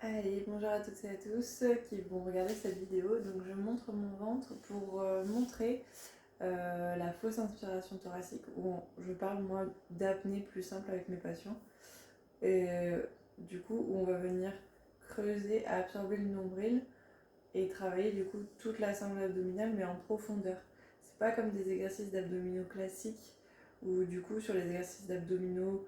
Allez, bonjour à toutes et à tous qui vont regarder cette vidéo. Donc je montre mon ventre pour montrer la fausse inspiration thoracique où je parle moi d'apnée plus simple avec mes patients. Et du coup où on va venir creuser, absorber le nombril et travailler du coup toute la sangle abdominale mais en profondeur. C'est pas comme des exercices d'abdominaux classiques où du coup sur les exercices d'abdominaux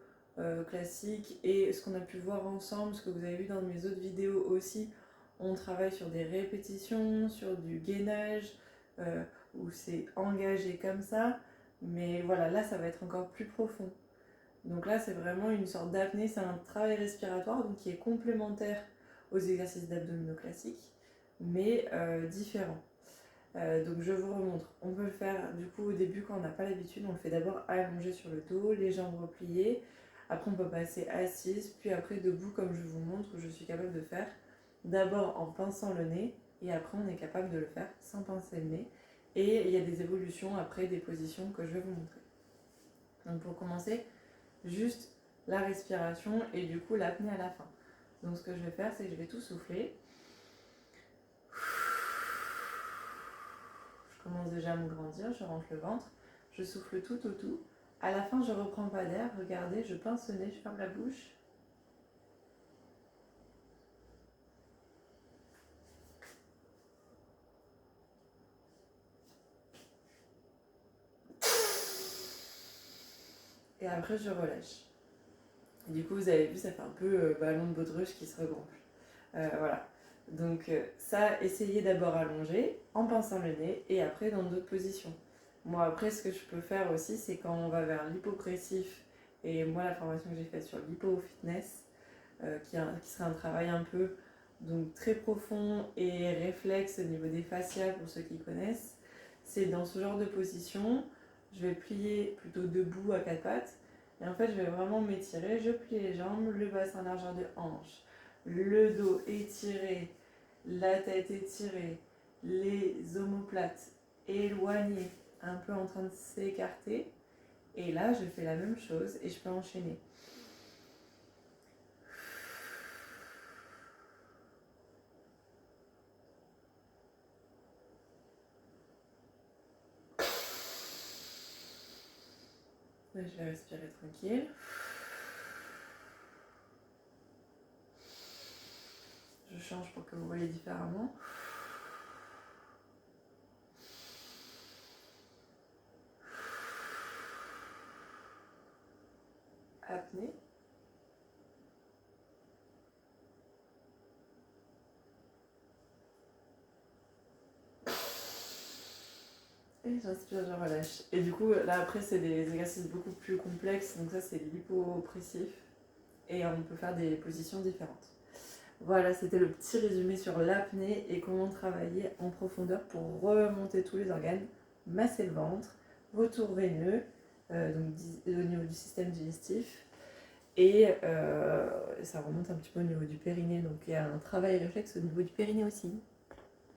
classiques et ce qu'on a pu voir ensemble, ce que vous avez vu dans mes autres vidéos aussi, on travaille sur des répétitions, sur du gainage où c'est engagé comme ça, mais voilà, là ça va être encore plus profond. Donc là c'est vraiment une sorte d'apnée, c'est un travail respiratoire donc qui est complémentaire aux exercices d'abdominaux classiques mais différent. Donc je vous remontre. On peut le faire du coup au début quand on n'a pas l'habitude, on le fait d'abord allongé sur le dos, les jambes repliées. Après on peut passer assise, puis après debout comme je vous montre, je suis capable de faire. D'abord en pinçant le nez et après on est capable de le faire sans pincer le nez. Et il y a des évolutions après des positions que je vais vous montrer. Donc pour commencer, juste la respiration et du coup l'apnée à la fin. Donc ce que je vais faire c'est que je vais tout souffler. Je commence déjà à me grandir, je rentre le ventre, je souffle tout au tout. À la fin, je reprends pas d'air, regardez, je pince le nez, je ferme la bouche. Et après, je relâche. Et du coup, vous avez vu, ça fait un peu ballon de baudruche qui se regonfle. Voilà. Donc ça, essayez d'abord allongé, en pinçant le nez, et après dans d'autres positions. Moi, après, ce que je peux faire aussi, c'est quand on va vers l'hypopressif, et moi, la formation que j'ai faite sur l'hypo-fitness, qui serait un travail un peu donc, très profond et réflexe au niveau des fascias pour ceux qui connaissent. C'est dans ce genre de position, je vais plier plutôt debout à quatre pattes et en fait je vais vraiment m'étirer, je plie les jambes, le bassin largeur de hanche, le dos étiré, la tête étirée, les omoplates éloignées, un peu en train de s'écarter et là je fais la même chose et je peux enchaîner. Là, je vais respirer tranquille. Je change pour que vous voyez différemment. Apnée. Et j'inspire, je relâche. Et du coup, là après, c'est des exercices beaucoup plus complexes. Donc ça, c'est l'hypopressif. Et on peut faire des positions différentes. Voilà, c'était le petit résumé sur l'apnée et comment travailler en profondeur pour remonter tous les organes, masser le ventre, retour veineux, donc au niveau du système digestif. Et ça remonte un petit peu au niveau du périnée. Donc il y a un travail réflexe au niveau du périnée aussi.